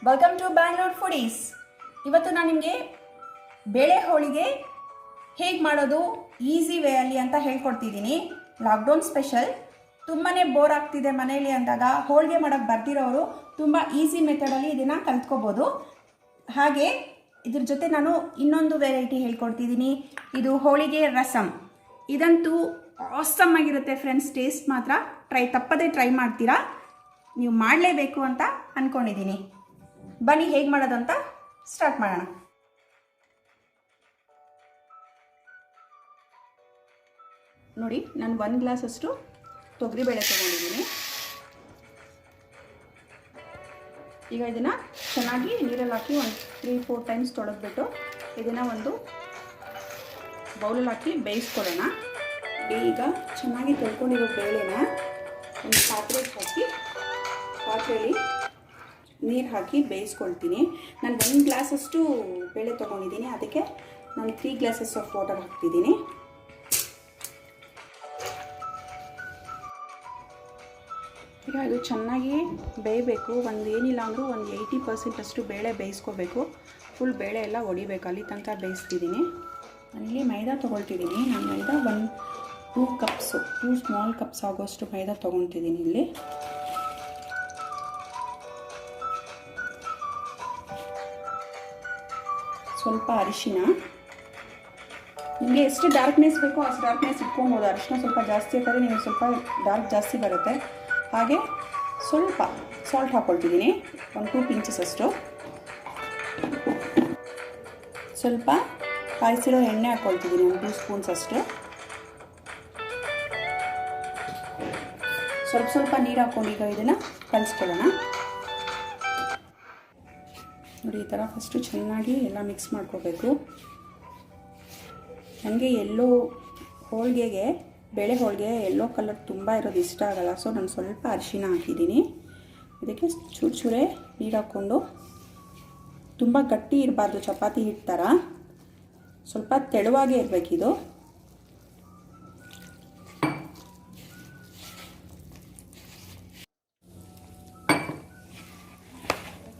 Welcome to Bangalore foodies. ಇವತ್ತು ನಾನು ನಿಮಗೆ ಬೇಳೆ ಹೋಳಿಗೆ ಹೇಗೆ ಮಾಡೋದು ಈಸಿ ವೇಯಲ್ಲಿ ಅಂತ ಹೇಳ್ಕೊಡ್ತಿದ್ದೀನಿ. Lockdown special. ತುಂಬಾ ಬೋರ್ ಆಗ್ತಿದೆ ಮನೆಯಲ್ಲಿ ಅಂದಾಗ ಹೋಳಿಗೆ ಮಾಡೋಕ್ಕೆ ಬರ್ತಿರೋರು ತುಂಬ ಈಸಿ ಮೆಥಡಲ್ಲಿ ಇದನ್ನು ಕಲ್ತ್ಕೋಬೋದು. ಹಾಗೆ ಇದ್ರ ಜೊತೆ ನಾನು ಇನ್ನೊಂದು ವೆರೈಟಿ ಹೇಳ್ಕೊಡ್ತಿದ್ದೀನಿ. ಇದು ಹೋಳಿಗೆ ರಸಮ್. ಇದಂತೂ ಆಸಮ್ ಆಗಿರುತ್ತೆ ಫ್ರೆಂಡ್ಸ್. ಟೇಸ್ಟ್ ಮಾತ್ರ ತಪ್ಪದೇ ಟ್ರೈ ಮಾಡ್ತೀರಾ. ನೀವು ಮಾಡಲೇಬೇಕು ಅಂತ ಅಂದ್ಕೊಂಡಿದ್ದೀನಿ. ಬನ್ನಿ ಹೇಗೆ ಮಾಡೋದು ಅಂತ ಸ್ಟಾರ್ಟ್ ಮಾಡೋಣ. ನೋಡಿ, ನಾನು 1 ಗ್ಲಾಸಷ್ಟು ತೊಗರಿಬೇಳೆ ತೊಗೊಂಡಿದ್ದೀನಿ. ಈಗ ಇದನ್ನು ಚೆನ್ನಾಗಿ ನೀರಲ್ಲಿ ಹಾಕಿ ಒಂದು 3-4 ಟೈಮ್ಸ್ ತೊಳೆದ್ಬಿಟ್ಟು ಇದನ್ನು ಒಂದು ಬೌಲಲ್ಲಿ ಹಾಕಿ ಬೇಯಿಸ್ಕೊಳ್ಳೋಣ. ಈಗ ಚೆನ್ನಾಗಿ ತೊಳ್ಕೊಂಡಿರೋ ಬೇಳೆನ ಒಂದು ಪಾತ್ರೆಗೆ ಹಾಕಿ ಪಾತ್ರೆಯಲ್ಲಿ ನೀರು ಹಾಕಿ ಬೇಯಿಸ್ಕೊಳ್ತೀನಿ. ನಾನು 1 ಗ್ಲಾಸಷ್ಟು ಬೇಳೆ ತೊಗೊಂಡಿದ್ದೀನಿ, ಅದಕ್ಕೆ ನಾನು 3 ಗ್ಲಾಸಸ್ ಆಫ್ ವಾಟರ್ ಹಾಕ್ತಿದ್ದೀನಿ. ಈಗ ಅದು ಚೆನ್ನಾಗಿ ಬೇಯಬೇಕು. ಏನಿಲ್ಲ ಅಂದರೂ ಒಂದು 80% ಅಷ್ಟು ಬೇಳೆ ಬೇಯಿಸ್ಕೋಬೇಕು. ಫುಲ್ ಬೇಳೆ ಎಲ್ಲ ಹೊಡಿಬೇಕು, ಅಲ್ಲಿ ತನಕ ಬೇಯಿಸ್ತಿದ್ದೀನಿ. ನಾನಿಲ್ಲಿ ಮೈದಾ ತೊಗೊಳ್ತಿದ್ದೀನಿ. ನಾನು ಮೈದಾ 2 ಕಪ್ಸು 2 ಸ್ಮಾಲ್ ಕಪ್ಸ್ ಆಗೋಷ್ಟು ಮೈದಾ ತೊಗೊಳ್ತಿದ್ದೀನಿ. ಇಲ್ಲಿ ಸ್ವಲ್ಪ ಅರಿಶಿನ. ನಿಮಗೆ ಎಷ್ಟು ಡಾರ್ಕ್ನೆಸ್ ಬೇಕೋ ಅಷ್ಟು ಡಾರ್ಕ್ನೆಸ್ ಇಟ್ಕೊಬೋದು. ಅರಿಶಿನ ಸ್ವಲ್ಪ ಜಾಸ್ತಿ ಹಾಕಿದ್ರೆ ನಿಮಗೆ ಸ್ವಲ್ಪ ಡಾರ್ಕ್ ಜಾಸ್ತಿ ಬರುತ್ತೆ. ಹಾಗೆ ಸ್ವಲ್ಪ ಸಾಲ್ಟ್ ಹಾಕ್ಕೊಳ್ತಿದ್ದೀನಿ, ಒಂದು 2 ಪಿಂಚಸ್ ಅಷ್ಟು. ಸ್ವಲ್ಪ ಕಾಯಿಸಿರೋ ಎಣ್ಣೆ ಹಾಕ್ಕೊಳ್ತಿದ್ದೀನಿ, ಒಂದು 2 ಸ್ಪೂನ್ಸ್ ಅಷ್ಟು. ಸ್ವಲ್ಪ ನೀರು ಹಾಕ್ಕೊಂಡು ಈಗ ಇದನ್ನು ಕಲಿಸ್ಕೊಳ್ಳೋಣ. ನೋಡಿ, ಈ ಥರ ಫಸ್ಟು ಚೆನ್ನಾಗಿ ಎಲ್ಲ ಮಿಕ್ಸ್ ಮಾಡ್ಕೋಬೇಕು. ನನಗೆ ಹೋಳಿಗೆಗೆ ಬೇಳೆ ಹೋಳಿಗೆ ಯೆಲ್ಲೋ ಕಲರ್ ತುಂಬ ಇರೋದು ಇಷ್ಟ ಆಗಲ್ಲ. ಸೊ ನಾನು ಸ್ವಲ್ಪ ಅರಿಶಿನ ಹಾಕಿದ್ದೀನಿ. ಇದಕ್ಕೆ ಚೂರೇ ನೀರು ಹಾಕ್ಕೊಂಡು, ತುಂಬ ಗಟ್ಟಿ ಇರಬಾರ್ದು, ಚಪಾತಿ ಹಿಟ್ಟು ಥರ, ಸ್ವಲ್ಪ ತೆಳುವಾಗೇ ಇರಬೇಕಿದು.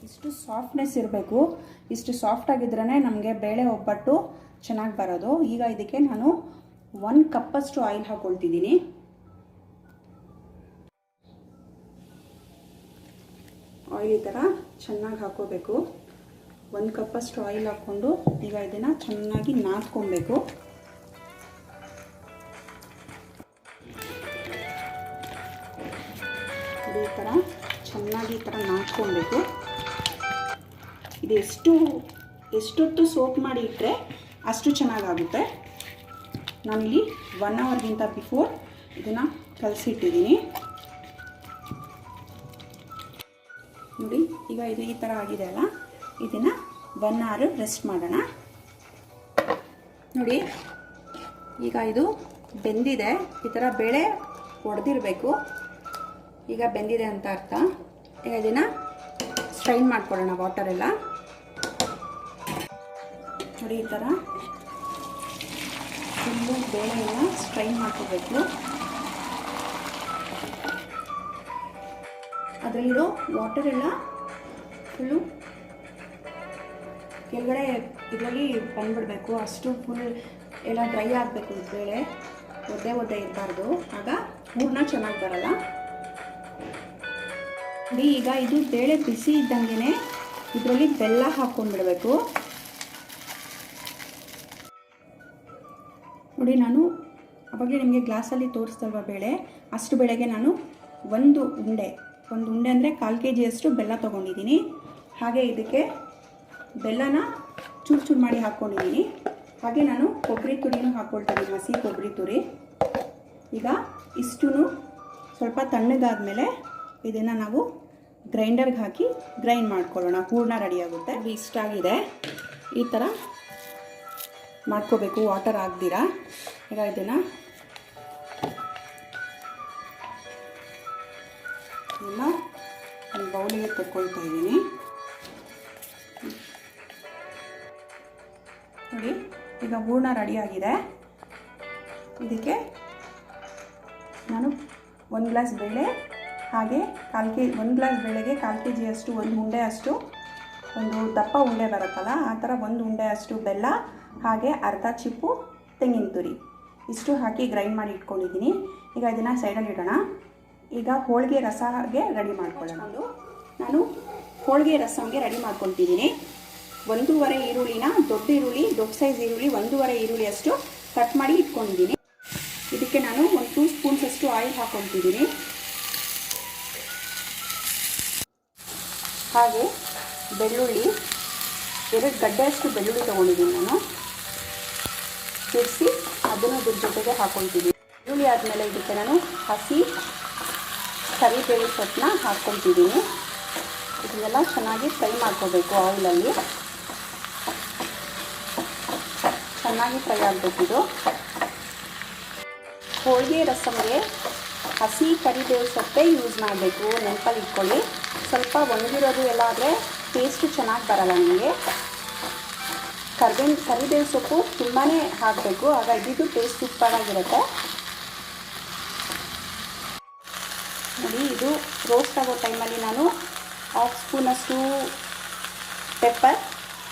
ಇಷ್ಟು ಸಾಫ್ಟ್ನೆಸ್ ಇರಬೇಕು. ಇಷ್ಟು ಸಾಫ್ಟಾಗಿದ್ರೇ ನಮಗೆ ಬೇಳೆ ಒಬ್ಬಟ್ಟು ಚೆನ್ನಾಗಿ ಬರೋದು. ಈಗ ಇದಕ್ಕೆ ನಾನು 1 ಕಪ್ಪಷ್ಟು ಆಯಿಲ್ ಹಾಕ್ಕೊಳ್ತಿದ್ದೀನಿ. ಆಯಿಲ್ ಈ ಥರ ಚೆನ್ನಾಗಿ ಹಾಕ್ಕೋಬೇಕು. 1 ಕಪ್ಪಷ್ಟು ಆಯಿಲ್ ಹಾಕ್ಕೊಂಡು ಈಗ ಇದನ್ನು ಚೆನ್ನಾಗಿ ನಾದ್ಕೊಬೇಕು. ಈ ಥರ ಚೆನ್ನಾಗಿ ಈ ಥರ ನಾದ್ಕೊಬೇಕು. ಇದು ಎಷ್ಟೊತ್ತು ಸೋಪ್ ಮಾಡಿ ಇಟ್ಟರೆ ಅಷ್ಟು ಚೆನ್ನಾಗಾಗುತ್ತೆ. ನಾನಿಲ್ಲಿ 1 ಅವರ್ಗಿಂತ ಬಿಫೋರ್ ಇದನ್ನು ಕಲಸಿಟ್ಟಿದ್ದೀನಿ. ನೋಡಿ, ಈಗ ಇದು ಈ ಥರ ಆಗಿದೆ ಅಲ್ಲ, ಇದನ್ನು 1 ಅವರ್ ರೆಸ್ಟ್ ಮಾಡೋಣ. ನೋಡಿ, ಈಗ ಇದು ಬೆಂದಿದೆ. ಈ ಥರ ಬೇಳೆ ಒಡೆದಿರಬೇಕು. ಈಗ ಬೆಂದಿದೆ ಅಂತ ಅರ್ಥ. ಈಗ ಇದನ್ನು ಸ್ಟ್ರೈನ್ ಮಾಡ್ಕೊಳ್ಳೋಣ ವಾಟರೆಲ್ಲ. ನೋಡಿ, ಈ ಥರ ಫುಲ್ಲು ಬೇಳೆಯನ್ನು ಸ್ಟ್ರೈನ್ ಮಾಡ್ಕೋಬೇಕು. ಅದರಲ್ಲಿರೋ ವಾಟರೆಲ್ಲ ಫುಲ್ಲು ಕೆಳಗಡೆ ಇದರಲ್ಲಿ ಬಂದುಬಿಡಬೇಕು. ಅಷ್ಟು ಫುಲ್ ಎಲ್ಲ ಡ್ರೈ ಆಗಬೇಕು. ಬೇಳೆ ಒದ್ದೆ ಇರಬಾರ್ದು, ಆಗ ಹೂರ್ಣ ಚೆನ್ನಾಗಿ ಬರಲ್ಲ. ನೋಡಿ, ಈಗ ಇದು ಬೇಳೆ ಬಿಸಿ ಇದ್ದಂಗೆ ಇದರಲ್ಲಿ ಬೆಲ್ಲ ಹಾಕ್ಕೊಂಡ್ಬಿಡಬೇಕು. ನೋಡಿ, ನಾನು ಅವಾಗಲೇ ನಿಮಗೆ ಗ್ಲಾಸಲ್ಲಿ ತೋರಿಸ್ತಲ್ವ ಬೇಳೆ, ಅಷ್ಟು ಬೇಳೆಗೆ ನಾನು ಒಂದು ಉಂಡೆ ಅಂದರೆ 1/4 kg ಬೆಲ್ಲ ತೊಗೊಂಡಿದ್ದೀನಿ. ಹಾಗೆ ಇದಕ್ಕೆ ಬೆಲ್ಲನ ಚೂರು ಮಾಡಿ ಹಾಕ್ಕೊಂಡಿದ್ದೀನಿ. ಹಾಗೆ ನಾನು ಕೊಬ್ಬರಿ ತುರಿನೂ ಹಾಕ್ಕೊಳ್ತೀನಿ, ಹಸಿ ಕೊಬ್ಬರಿ ತುರಿ. ಈಗ ಇಷ್ಟೂ ಸ್ವಲ್ಪ ತಣ್ಣಗಾದ್ಮೇಲೆ ಇದನ್ನು ನಾವು ಗ್ರೈಂಡರ್ಗೆ ಹಾಕಿ ಗ್ರೈಂಡ್ ಮಾಡ್ಕೊಳ್ಳೋಣ. ಹೂರ್ಣ ರೆಡಿಯಾಗುತ್ತೆ. ಇಷ್ಟ ಆಗಿದೆ. ಈ ಥರ ಮಾಡ್ಕೋಬೇಕು, ವಾಟರ್ ಹಾಕ್ದಿರಾ. ಈಗ ಇದನ್ನು ಒಂದು ಬೌಲಿಗೆ ತಗೊಳ್ತಾ ಇದ್ದೀನಿ. ನೋಡಿ, ಈಗ ಹೂರ್ಣ ರೆಡಿಯಾಗಿದೆ. ಇದಕ್ಕೆ ನಾನು 1 ಗ್ಲಾಸ್ ಬೇಳೆ ಹಾಗೆ 1 ಗ್ಲಾಸ್ ಬೇಳೆಗೆ 1/4 kg ಅಷ್ಟು 1 ಉಂಡೆ ಅಷ್ಟು ಒಂದು ದಪ್ಪ ಉಂಡೆ ಬರುತ್ತಲ್ಲ ಆ ಥರ ಒಂದು ಉಂಡೆ ಅಷ್ಟು ಬೆಲ್ಲ, ಹಾಗೆ ಅರ್ಧ ಚಿಪ್ಪು ತೆಂಗಿನ ತುರಿ ಇಷ್ಟು ಹಾಕಿ ಗ್ರೈಂಡ್ ಮಾಡಿ ಇಟ್ಕೊಂಡಿದ್ದೀನಿ. ಈಗ ಇದನ್ನು ಸೈಡಲ್ಲಿ ಇಡೋಣ. ಈಗ ಹೋಳಿಗೆ ರಸಗೆ ರೆಡಿ ಮಾಡ್ಕೊಳ್ಳೋಣ. ನಾನು ಹೋಳಿಗೆ ರಸಮ್ಗೆ ರೆಡಿ ಮಾಡ್ಕೊಳ್ತಿದ್ದೀನಿ. 1.5 ಈರುಳ್ಳಿನ, ದೊಡ್ಡ ಸೈಜ್ ಈರುಳ್ಳಿ 1.5 ಈರುಳ್ಳಿ ಅಷ್ಟು ಕಟ್ ಮಾಡಿ ಇಟ್ಕೊಂಡಿದ್ದೀನಿ. ಇದಕ್ಕೆ ನಾನು 1 2 ಸ್ಪೂನ್ಸ್ ಅಷ್ಟು ಆಯಿಲ್ ಹಾಕ್ಕೊಳ್ತಿದ್ದೀನಿ. ಹಾಗೆ ಬೆಳ್ಳುಳ್ಳಿ 2 ಗಡ್ಡೆಯಷ್ಟು ಬೆಳ್ಳುಳ್ಳಿ ತೊಗೊಂಡಿದ್ದೀನಿ ನಾನು, ಬಿಡಿಸಿ ಅದನ್ನು ಇದ್ರ ಜೊತೆಗೆ ಹಾಕ್ಕೊಳ್ತಿದ್ದೀನಿ. ಬೆಳ್ಳುಳ್ಳಿ ಆದಮೇಲೆ ಇದಕ್ಕೆ ನಾನು ಹಸಿ ಕರಿಬೇವು ಸೊಪ್ಪನ್ನ ಹಾಕ್ಕೊಳ್ತಿದ್ದೀನಿ. ಇದನ್ನೆಲ್ಲ ಚೆನ್ನಾಗಿ ಫ್ರೈ ಮಾಡ್ಕೋಬೇಕು. ಆಯಿಲಲ್ಲಿ ಚೆನ್ನಾಗಿ ಫ್ರೈ ಆಗಬೇಕಿದು. ಹೋಳಿಗೆ ರಸಮ್ಗೆ ಹಸಿ ಕರಿಬೇವು ಸೊಪ್ಪೇ ಯೂಸ್ ಮಾಡಬೇಕು, ನೆನಪಲ್ಲಿ ಇಟ್ಕೊಳ್ಳಿ. ಸ್ವಲ್ಪ ಒಣಗಿರೋದು ಎಲ್ಲ ಆದರೆ ಟೇಸ್ಟು ಚೆನ್ನಾಗಿ ಬರಲ್ಲ ನಿಮಗೆ. ಕರಿಬೇವು ಸೊಪ್ಪು ತುಂಬಾ ಹಾಕಬೇಕು, ಆಗ ಇದ್ದಿದ್ದು ಟೇಸ್ಟ್ ಸೂಪರಾಗಿರುತ್ತೆ. ನೋಡಿ, ಇದು ರೋಸ್ಟ್ ಆಗೋ ಟೈಮಲ್ಲಿ ನಾನು 1/2 ಸ್ಪೂನಷ್ಟು ಪೆಪ್ಪರ್,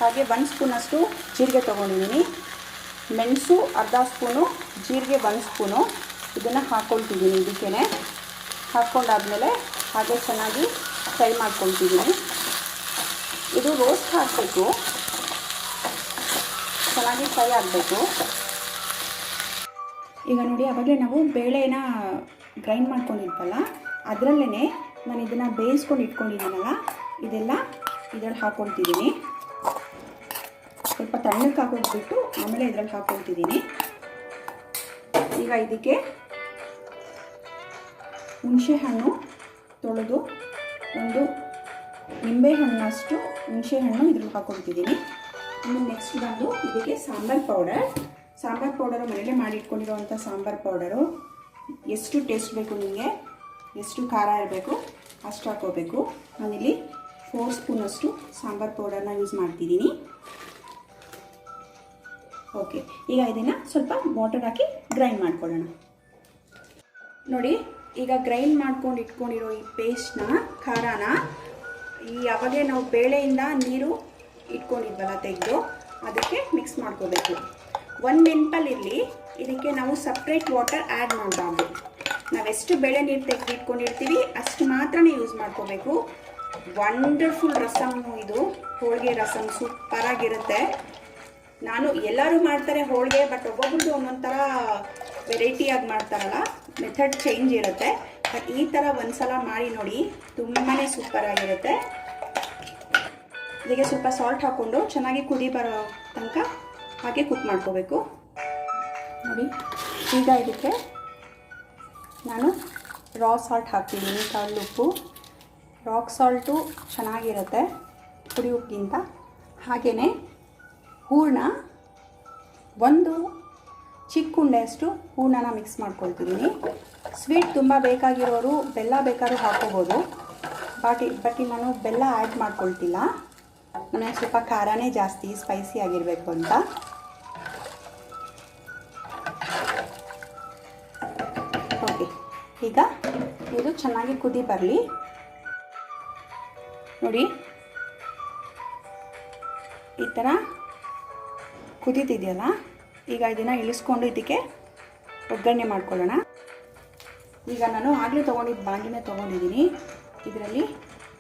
ಹಾಗೆ 1 ಸ್ಪೂನಷ್ಟು ಜೀರಿಗೆ ತೊಗೊಂಡಿದ್ದೀನಿ. ಮೆಣಸು ಅರ್ಧ ಸ್ಪೂನು, ಜೀರಿಗೆ 1 ಸ್ಪೂನು ಇದನ್ನು ಹಾಕ್ಕೊಳ್ತಿದ್ದೀನಿ. ಇದಕ್ಕೇ ಹಾಕ್ಕೊಂಡಾದ್ಮೇಲೆ ಹಾಗೆ ಚೆನ್ನಾಗಿ ಫ್ರೈ ಮಾಡ್ಕೊಳ್ತಿದ್ದೀನಿ. ಇದು ರೋಸ್ಟ್ ಹಾಕಬೇಕು, ಚೆನ್ನಾಗಿ ಫ್ರೈ ಆಗಬೇಕು. ಈಗ ನೋಡಿ, ಆವಾಗಲೇ ನಾವು ಬೇಳೆನ ಗ್ರೈಂಡ್ ಮಾಡ್ಕೊಂಡಿದ್ವಲ್ಲ, ಅದರಲ್ಲೇ ನಾನು ಇದನ್ನು ಬೇಯಿಸ್ಕೊಂಡು ಇಟ್ಕೊಂಡಿದ್ದೀನಲ್ಲ, ಇದೆಲ್ಲ ಇದರಲ್ಲಿ ಹಾಕ್ಕೊಳ್ತಿದ್ದೀನಿ. ಸ್ವಲ್ಪ ತಣ್ಣಕ್ಕೆ ಹಾಕೋಗ್ಬಿಟ್ಟು ಆಮೇಲೆ ಇದರಲ್ಲಿ ಹಾಕ್ಕೊಳ್ತಿದ್ದೀನಿ. ಈಗ ಇದಕ್ಕೆ ಹುಣಸೆಹಣ್ಣು ತೊಳೆದು ಒಂದು ನಿಂಬೆಹಣ್ಣಷ್ಟು ಹುಣಸೆಹಣ್ಣು ಇದ್ರಲ್ಲಿ ಹಾಕ್ಕೊಳ್ತಿದ್ದೀನಿ. ಆಮೇಲೆ ನೆಕ್ಸ್ಟ್ ಬಂದು ಇದಕ್ಕೆ ಸಾಂಬಾರು ಪೌಡರು ಮನೇಲೆ ಮಾಡಿಟ್ಕೊಂಡಿರೋವಂಥ ಸಾಂಬಾರು ಪೌಡರು. ಎಷ್ಟು ಟೇಸ್ಟ್ ಬೇಕು ನಿಮಗೆ, ಎಷ್ಟು ಖಾರ ಇರಬೇಕು ಅಷ್ಟು ಹಾಕ್ಕೋಬೇಕು. ನಾನಿಲ್ಲಿ 4 ಸ್ಪೂನಷ್ಟು ಸಾಂಬಾರು ಪೌಡರ್ನ ಯೂಸ್ ಮಾಡ್ತಿದ್ದೀನಿ. ಓಕೆ, ಈಗ ಇದನ್ನು ಸ್ವಲ್ಪ ವಾಟರ್ ಹಾಕಿ ಗ್ರೈಂಡ್ ಮಾಡ್ಕೊಳ್ಳೋಣ. ನೋಡಿ, ಈಗ ಗ್ರೈಂಡ್ ಮಾಡ್ಕೊಂಡು ಇಟ್ಕೊಂಡಿರೋ ಈ ಪೇಸ್ಟ್ನ, ಖಾರನ ಯಾವಾಗಲೇ ನಾವು ಬೇಳೆಯಿಂದ ನೀರು ಇಟ್ಕೊಂಡಿದ್ವಲ್ಲ ತೆಗೆದು, ಅದಕ್ಕೆ ಮಿಕ್ಸ್ ಮಾಡ್ಕೋಬೇಕು. ಒಂದು ನೆನಪಲ್ಲಿರಲಿ, ಇದಕ್ಕೆ ನಾವು ಸಪ್ರೇಟ್ ವಾಟರ್ ಆ್ಯಡ್ ಮಾಡಬಾರ್ದು. ನಾವೆಷ್ಟು ಬೇಳೆ ನೀರು ತೆಗೆದು ಇಟ್ಕೊಂಡಿರ್ತೀವಿ ಅಷ್ಟು ಮಾತ್ರನೇ ಯೂಸ್ ಮಾಡ್ಕೋಬೇಕು. ವಂಡರ್ಫುಲ್ ರಸಮ್ಮು ಇದು, ಹೋಳಿಗೆ ರಸಮ್ ಸೂಪರಾಗಿರುತ್ತೆ. ಎಲ್ಲರೂ ಮಾಡ್ತಾರೆ ಹೋಳಿಗೆ, ಬಟ್ ಒಬ್ಬೊಬ್ರದ್ದು ಒಂದೊಂದು ಥರ ವೆರೈಟಿಯಾಗಿ ಮಾಡ್ತಾರಲ್ಲ, ಮೆಥಡ್ ಚೇಂಜ್ ಇರುತ್ತೆ. ಬಟ್ ಈ ಥರ ಒಂದ್ಸಲ ಮಾಡಿ ನೋಡಿ, ತುಂಬಾ ಸೂಪರಾಗಿರುತ್ತೆ. ಇದಕ್ಕೆ ಸ್ವಲ್ಪ ಸಾಲ್ಟ್ ಹಾಕ್ಕೊಂಡು ಚೆನ್ನಾಗಿ ಕುದಿ ಬರೋ ತನಕ ಹಾಗೆ ಕುಕ್ ಮಾಡ್ಕೋಬೇಕು. ನೋಡಿ, ಈಗ ಇದಕ್ಕೆ ನಾನು ರಾ ಸಾಲ್ಟ್ ಹಾಕ್ತಿದ್ದೀನಿ, ಕಲ್ಲುಪ್ಪು. ರಾಕ್ ಸಾಲ್ಟು ಚೆನ್ನಾಗಿರುತ್ತೆ ಪುಡಿ ಉಪ್ಪಿಗಿಂತ. ಹಾಗೆಯೇ ಹೂರಣ, 1 ಚಿಕ್ಕ ಉಂಡೆಯಷ್ಟು ಹೂರಣನ ಮಿಕ್ಸ್ ಮಾಡ್ಕೊಳ್ತಿದ್ದೀನಿ. ಸ್ವೀಟ್ ತುಂಬ ಬೇಕಾಗಿರೋರು ಬೆಲ್ಲ ಬೇಕಾದ್ರೂ ಹಾಕ್ಕೋಬೋದು, ಬಟ್ ನಾನು ಬೆಲ್ಲ ಆ್ಯಡ್ ಮಾಡ್ಕೊಳ್ತಿಲ್ಲ. ನನಗೆ ಸ್ವಲ್ಪ ಖಾರನೇ ಜಾಸ್ತಿ, ಸ್ಪೈಸಿ ಆಗಿರಬೇಕು ಅಂತ. ಓಕೆ, ಈಗ ಇದು ಚೆನ್ನಾಗಿ ಕುದಿ ಬರಲಿ. ನೋಡಿ, ಈ ಥರ ಕುದೀತಿದೆಯಲ್ಲ, ಈಗ ಇದನ್ನು ಇಳಿಸ್ಕೊಂಡು ಇದಕ್ಕೆ ಒಗ್ಗರಣೆ ಮಾಡ್ಕೊಳ್ಳೋಣ. ಈಗ ನಾನು ಆಗಲೇ ತೊಗೊಂಡಿದ್ದು ಬಾಂಡಿನ ತೊಗೊಂಡಿದ್ದೀನಿ. ಇದರಲ್ಲಿ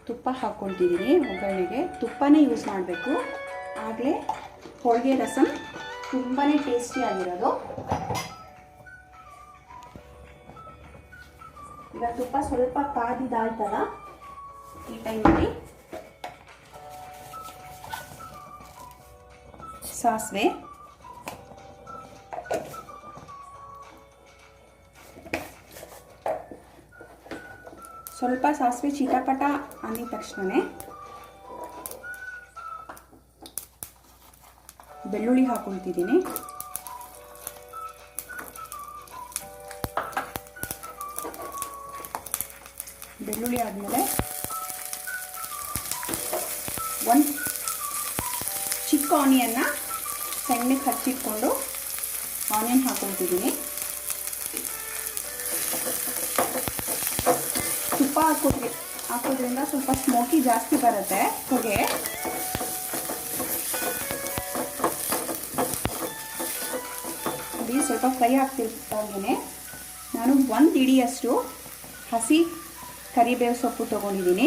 ತುಪ್ಪ ಹಾಕ್ಕೊಳ್ತಿದ್ದೀನಿ. ಒಗ್ಗರಣೆಗೆ ತುಪ್ಪನೇ ಯೂಸ್ ಮಾಡಬೇಕು, ಆಗಲೇ ಹೋಳಿಗೆ ರಸಮ್ ತುಂಬಾ ಟೇಸ್ಟಿಯಾಗಿರೋದು. ಈಗ ತುಪ್ಪ ಸ್ವಲ್ಪ ಕಾದಿದಾಯ್ತಲ್ಲ, ಈ ಟೈಮಲ್ಲಿ ಸಾಸಿವೆ, ಸ್ವಲ್ಪ ಸಾಸಿವೆ ಚಿಟಪಟ ಅಂದಿದ ತಕ್ಷಣ ಬೆಳ್ಳುಳ್ಳಿ ಹಾಕೊಳ್ತಿದ್ದೀನಿ. ಬೆಳ್ಳುಳ್ಳಿ ಆದಮೇಲೆ 1 ಚಿಕ್ಕ ಆನಿಯನ್ನ ಸಣ್ಣಕ್ಕೆ ಹಚ್ಚಿಟ್ಕೊಂಡು ಆನಿಯನ್ ಹಾಕೊಳ್ತಿದ್ದೀನಿ. ತುಪ್ಪ ಹಾಕೋದ್ರಿಂದ ಸ್ವಲ್ಪ ಸ್ಮೋಕಿ ಜಾಸ್ತಿ ಬರುತ್ತೆ ಹೊಗೆ. ಸ್ವಲ್ಪ ಫ್ರೈ ಆಗ್ತಿರ್ತಾಗೇ ನಾನು 1 ಹಿಡಿಯಷ್ಟು ಹಸಿ ಕರಿಬೇವು ಸೊಪ್ಪು ತೊಗೊಂಡಿದ್ದೀನಿ.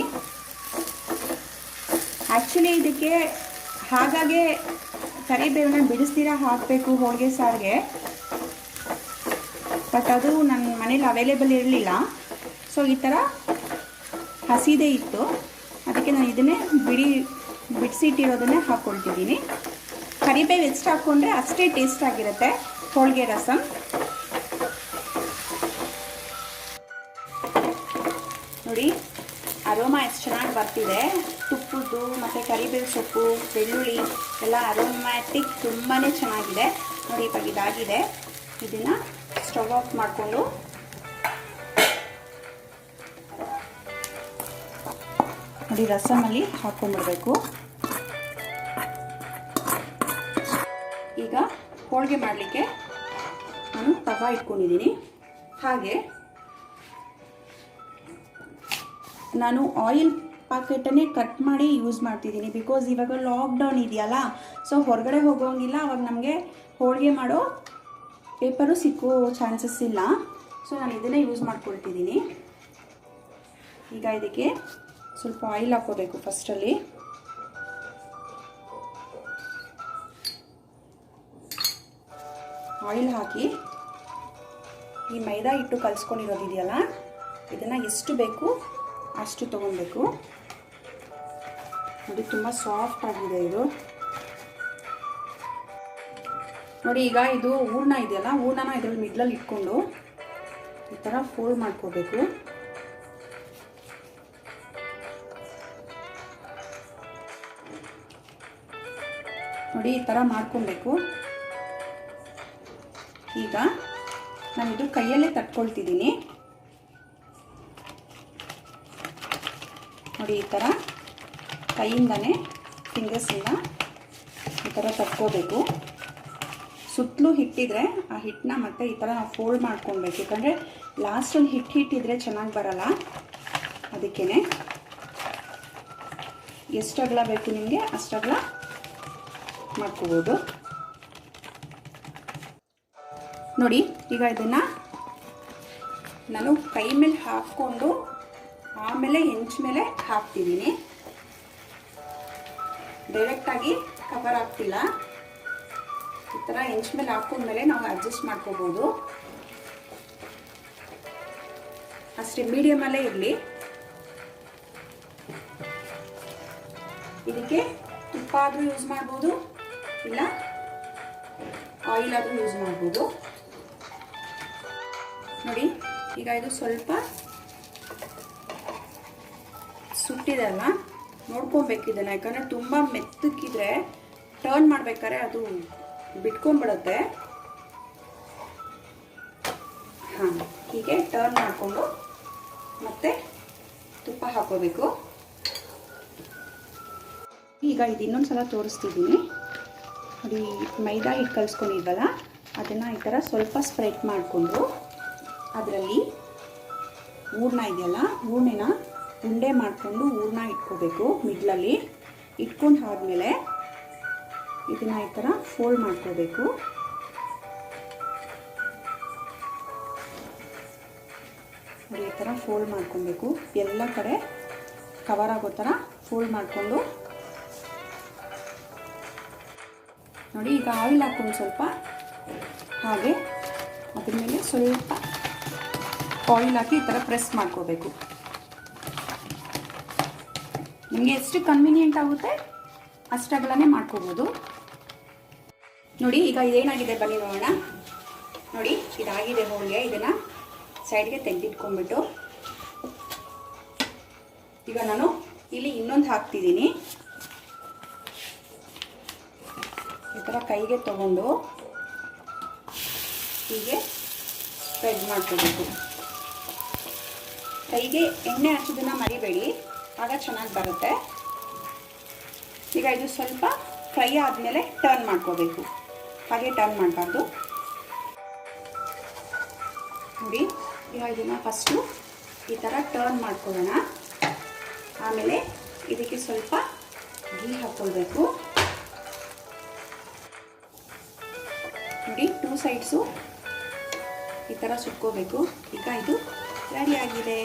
ಆ್ಯಕ್ಚುಲಿ ಇದಕ್ಕೆ ಹಾಗಾಗಿ ಕರಿಬೇವನ್ನ ಬಿಡಿಸ್ತೀರ ಹಾಕಬೇಕು ಹೋಳಿಗೆ ಸಾರಿಗೆ, ಬಟ್ ಅದು ನನ್ನ ಮನೇಲಿ ಅವೈಲೇಬಲ್ ಇರಲಿಲ್ಲ. ಸೊ ಈ ಥರ ಹಸಿದೇ ಇತ್ತು, ಅದಕ್ಕೆ ನಾನು ಇದನ್ನೇ ಬಿಡಿಸಿಟ್ಟಿರೋದನ್ನೇ ಹಾಕ್ಕೊಳ್ತಿದ್ದೀನಿ. ಕರಿಬೇವು ಎಷ್ಟು ಹಾಕ್ಕೊಂಡ್ರೆ ಅಷ್ಟೇ ಟೇಸ್ಟ್ ಆಗಿರುತ್ತೆ ಹೋಳಿಗೆ ರಸಮ್. ನೋಡಿ ಅರೋಮಾ ಎಷ್ಟು ಚೆನ್ನಾಗಿ ಬರ್ತಿದೆ. ತುಪ್ಪದ್ದು ಮತ್ತು ಕರಿಬೇವು ಸೊಪ್ಪು, ಬೆಳ್ಳುಳ್ಳಿ ಎಲ್ಲ ಅರೋಮ್ಯಾಟಿಕ್ ತುಂಬಾ ಚೆನ್ನಾಗಿದೆ. ನೋಡಿ ಇವಾಗ ಇದಾಗಿದೆ. ಇದನ್ನು ಸ್ಟವ್ ಆಫ್ ಮಾಡಿಕೊಂಡು ನೋಡಿ ರಸಮಲ್ಲಿ ಹಾಕ್ಕೊಂಡ್ಬಿಡ್ಬೇಕು. ಈಗ ಹೋಳಿಗೆ ಮಾಡಲಿಕ್ಕೆ ನಾನು ತವಾ ಇಟ್ಕೊಂಡಿದ್ದೀನಿ. ಹಾಗೆ ನಾನು ಆಯಿಲ್ ಪ್ಯಾಕೆಟನ್ನೇ ಕಟ್ ಮಾಡಿ ಯೂಸ್ ಮಾಡ್ತಿದ್ದೀನಿ. ಬಿಕಾಸ್ ಇವಾಗ ಲಾಕ್ಡೌನ್ ಇದೆಯಲ್ಲ, ಸೊ ಹೊರಗಡೆ ಹೋಗೋಂಗಿಲ್ಲ. ಅವಾಗ ನಮಗೆ ಹೋಳಿಗೆ ಮಾಡೋ ಪೇಪರು ಸಿಕ್ಕೋ ಚಾನ್ಸಸ್ ಇಲ್ಲ. ಸೊ ನಾನು ಇದನ್ನೇ ಯೂಸ್ ಮಾಡ್ಕೊಳ್ತಿದ್ದೀನಿ. ಈಗ ಇದಕ್ಕೆ ಸ್ವಲ್ಪ ಆಯಿಲ್ ಹಾಕೋಬೇಕು. ಫಸ್ಟಲ್ಲಿ ಆಯಿಲ್ ಹಾಕಿ ಈ ಮೈದಾ ಹಿಟ್ಟು ಕಲಿಸ್ಕೊಂಡಿರೋದಿದೆಯಲ್ಲ, ಇದನ್ನು ಎಷ್ಟು ಬೇಕು ಅಷ್ಟು ತೊಗೊಬೇಕು. ನೋಡಿ ತುಂಬ ಸಾಫ್ಟ್ ಆಗಿದೆ ಇದು. ನೋಡಿ ಈಗ ಇದು ಹೂರ್ಣ ಇದೆಯಲ್ಲ, ಹೂರ್ಣನ ಇದರಲ್ಲಿ ಮಿಡ್ಲಲ್ಲಿ ಇಟ್ಕೊಂಡು ಈ ಥರ ಫೋಲ್ಡ್ ಮಾಡ್ಕೋಬೇಕು. ನೋಡಿ ಈ ಥರ ಮಾಡ್ಕೊಬೇಕು. ಈಗ ನಾನಿದು ಕೈಯಲ್ಲೇ ತಟ್ಕೊಳ್ತಿದ್ದೀನಿ. ನೋಡಿ ಈ ಥರ ಕೈಯಿಂದನೇ ಫಿಂಗರ್ಸಿಂದ ಈ ಥರ ತಟ್ಕೋಬೇಕು. ಸುತ್ತಲೂ ಹಿಟ್ಟಿದ್ರೆ ಆ ಹಿಟ್ಟನ್ನ ಮತ್ತೆ ಈ ಥರ ನಾವು ಫೋಲ್ಡ್ ಮಾಡ್ಕೊಳ್ಬೇಕು. ಯಾಕಂದರೆ ಲಾಸ್ಟಲ್ಲಿ ಹಿಟ್ಟಿದ್ರೆ ಚೆನ್ನಾಗಿ ಬರಲ್ಲ. ಅದಕ್ಕೇ ಎಷ್ಟು ಅಗಲ ಬೇಕು ನಿಮಗೆ ಅಷ್ಟು ಅಗಲ ಮಾಡ್ಕೋಬೋದು. ನೋಡಿ ಈಗ ಇದನ್ನು ನಾನು ಕೈ ಮೇಲೆ ಹಾಕ್ಕೊಂಡು ಆಮೇಲೆ ಹೆಂಚು ಮೇಲೆ ಹಾಕ್ತಿದ್ದೀನಿ. ಡೈರೆಕ್ಟಾಗಿ ಕವರ್ ಆಗ್ತಿಲ್ಲ. ಈ ಥರ ಹೆಂಚು ಮೇಲೆ ಹಾಕೊಂಡ್ಮೇಲೆ ನಾವು ಅಡ್ಜಸ್ಟ್ ಮಾಡ್ಕೋಬೋದು. ಅಷ್ಟೇ ಮೀಡಿಯಮಲ್ಲೇ ಇರಲಿ. ಇದಕ್ಕೆ ತುಪ್ಪ ಆದರೂ ಯೂಸ್ ಮಾಡ್ಬೋದು, ಇಲ್ಲ ಆಯಿಲ್ ಆದರೂ ಯೂಸ್ ಮಾಡ್ಬೋದು. ನೋಡಿ ಈಗ ಇದು ಸ್ವಲ್ಪ ಸುಟ್ಟಿದೆ ಅಲ್ಲ, ನೋಡ್ಕೊಬೇಕು ಇದನ್ನು. ಯಾಕಂದರೆ ತುಂಬ ಮೆತ್ತಕ್ಕಿದ್ರೆ ಟರ್ನ್ ಮಾಡ್ಬೇಕಾದ್ರೆ ಅದು ಬಿಟ್ಕೊಂಡ್ಬಿಡುತ್ತೆ. ಹಾಂ, ಹೀಗೆ ಟರ್ನ್ ಮಾಡಿಕೊಂಡು ಮತ್ತೆ ತುಪ್ಪ ಹಾಕೋಬೇಕು. ಈಗ ಇದು ಇನ್ನೊಂದು ಸಲ ತೋರಿಸ್ತಿದ್ದೀನಿ. ನೋಡಿ ಮೈದಾ ಹಿಟ್ಟು ಕಲಿಸ್ಕೊಂಡಿದ್ವಲ್ಲ, ಅದನ್ನು ಈ ಥರ ಸ್ವಲ್ಪ ಸ್ಪ್ರೆಡ್ ಮಾಡಿಕೊಂಡು ಅದರಲ್ಲಿ ಹೂರ್ಣ ಇದೆಯಲ್ಲ, ಹೂರ್ಣನ ಉಂಡೆ ಮಾಡಿಕೊಂಡು ಹೂರ್ಣ ಇಟ್ಕೋಬೇಕು. ಮಿಡ್ಲಲ್ಲಿ ಇಟ್ಕೊಂಡು ಆದಮೇಲೆ ಇದನ್ನು ಈ ಥರ ಫೋಲ್ಡ್ ಮಾಡ್ಕೋಬೇಕು. ನೋಡಿ ಈ ಥರ ಫೋಲ್ಡ್ ಮಾಡ್ಕೊಬೇಕು. ಎಲ್ಲ ಕಡೆ ಕವರ್ ಆಗೋ ಥರ ಫೋಲ್ಡ್ ಮಾಡಿಕೊಂಡು ನೋಡಿ ಈಗ ಆಯಿಲ್ ಹಾಕ್ಕೊಂಡು ಸ್ವಲ್ಪ ಹಾಗೆ ಅದ್ರ ಮೇಲೆ ಸ್ವಲ್ಪ ಆಯಿಲ್ ಹಾಕಿ ಈ ಥರ ಪ್ರೆಸ್ ಮಾಡ್ಕೋಬೇಕು. ನಿಮಗೆ ಎಷ್ಟು ಕನ್ವೀನಿಯೆಂಟ್ ಆಗುತ್ತೆ ಅಷ್ಟಗಲನೇ ಮಾಡ್ಕೋಬೋದು. ನೋಡಿ ಈಗ ಇದೇನಾಗಿದೆ ಬನ್ನಿ ನೋಡೋಣ. ನೋಡಿ ಇದಾಗಿದೆ ಹೋಳಿಗೆ. ಇದನ್ನು ಸೈಡ್ಗೆ ತೆಗೆದಿಟ್ಕೊಂಡ್ಬಿಟ್ಟು ಈಗ ನಾನು ಇಲ್ಲಿ ಇನ್ನೊಂದು ಹಾಕ್ತಿದ್ದೀನಿ. ಈ ಥರ ಕೈಗೆ ತಗೊಂಡು ಹೀಗೆ ಸ್ಪ್ರೆಡ್ ಮಾಡ್ಕೋಬೇಕು. ಕೈಗೆ ಎಣ್ಣೆ ಹಚ್ಚೋದನ್ನು ಮರಿಬೇಡಿ, ಆಗ ಚೆನ್ನಾಗಿ ಬರುತ್ತೆ. ಈಗ ಇದು ಸ್ವಲ್ಪ ಫ್ರೈ ಆದಮೇಲೆ ಟರ್ನ್ ಮಾಡ್ಕೋಬೇಕು. ಹಾಗೆ ಟರ್ನ್ ಮಾಡಬಾರ್ದು. ನೋಡಿ ಈಗ ಇದನ್ನು ಫಸ್ಟು ಈ ಥರ ಟರ್ನ್ ಮಾಡ್ಕೊಳ್ಳೋಣ. ಆಮೇಲೆ ಇದಕ್ಕೆ ಸ್ವಲ್ಪ ಘೀ ಹಾಕ್ಕೊಳ್ಬೇಕು. ನೋಡಿ 2 ಸೈಡ್ಸು ಈ ಥರ ಸುಟ್ಕೋಬೇಕು. ಈಗ ಇದು ರೆಡಿಯಾಗಿದೆ.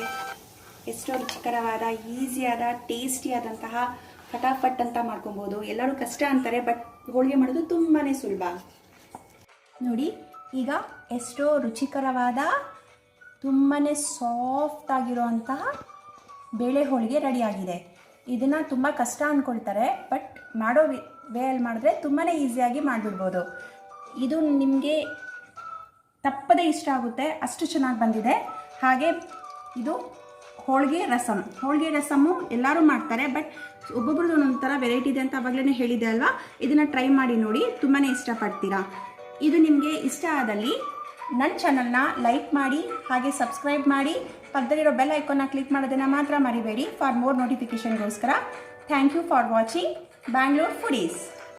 ಎಷ್ಟೋ ರುಚಿಕರವಾದ, ಈಸಿಯಾದ, ಟೇಸ್ಟಿಯಾದಂತಹ ಫಟಾಫಟ್ ಅಂತ ಮಾಡ್ಕೊಬೋದು. ಎಲ್ಲರೂ ಕಷ್ಟ ಅಂತಾರೆ, ಬಟ್ ಹೋಳಿಗೆ ಮಾಡೋದು ತುಂಬಾ ಸುಲಭ. ನೋಡಿ, ಈಗ ಎಷ್ಟೋ ರುಚಿಕರವಾದ, ತುಂಬಾ ಸಾಫ್ಟ್ ಆಗಿರುವಂತಹ ಬೇಳೆ ಹೋಳಿಗೆ ರೆಡಿಯಾಗಿದೆ. ಇದನ್ನು ತುಂಬ ಕಷ್ಟ ಅಂದ್ಕೊಳ್ತಾರೆ, ಬಟ್ ಮಾಡೋ ವೇಯಲ್ಲಿ ಮಾಡಿದ್ರೆ ತುಂಬಾ ಈಸಿಯಾಗಿ ಮಾಡಿಬಿಡ್ಬೋದು. ಇದು ನಿಮಗೆ ತಪ್ಪದೇ ಇಷ್ಟ ಆಗುತ್ತೆ, ಅಷ್ಟು ಚೆನ್ನಾಗಿ ಬಂದಿದೆ. ಹಾಗೆ ಇದು ಹೋಳಿಗೆ ರಸಮ್ಮು ಎಲ್ಲರೂ ಮಾಡ್ತಾರೆ, ಬಟ್ ಒಬ್ಬೊಬ್ರದ್ದು ಒಂದೊಂದು ಥರ ವೆರೈಟಿ ಇದೆ ಅಂತ ಆವಾಗಲೇ ಹೇಳಿದೆ ಅಲ್ವಾ. ಇದನ್ನು ಟ್ರೈ ಮಾಡಿ ನೋಡಿ, ತುಂಬಾ ಇಷ್ಟಪಡ್ತೀರಾ. ಇದು ನಿಮಗೆ ಇಷ್ಟ ಆದಲ್ಲಿ ನನ್ನ ಚಾನಲ್ನ ಲೈಕ್ ಮಾಡಿ, ಹಾಗೆ ಸಬ್ಸ್ಕ್ರೈಬ್ ಮಾಡಿ, ಪಕ್ಕದಲ್ಲಿರೋ ಬೆಲ್ ಐಕಾನ್ನ ಕ್ಲಿಕ್ ಮಾಡೋದನ್ನು ಮಾತ್ರ ಮರಿಬೇಡಿ ಫಾರ್ ಮೋರ್ ನೋಟಿಫಿಕೇಷನ್ಗೋಸ್ಕರ. Thank you for watching Bangalore foodies.